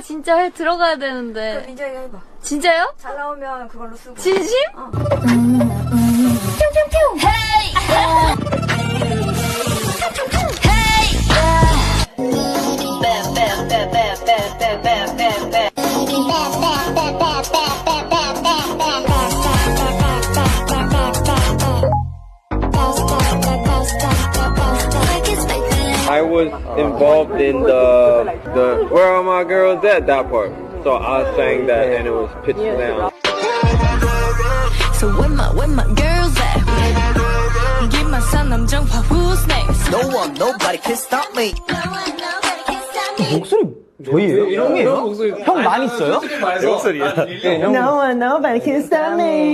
진짜 들어가야 되는데. 그럼 민정이가 해봐. 진짜요? 잘 나오면 그걸로 쓰고. 진심? I was involved in the Where Are My Girls At that part. So I sang that and it was pitched down. So where my girls at? Give my son 남정파 who's next? No one, nobody can stop me. 목소리 저희예요? 형이에요? 형 많이 써요? 목소리야. No one, nobody can stop me.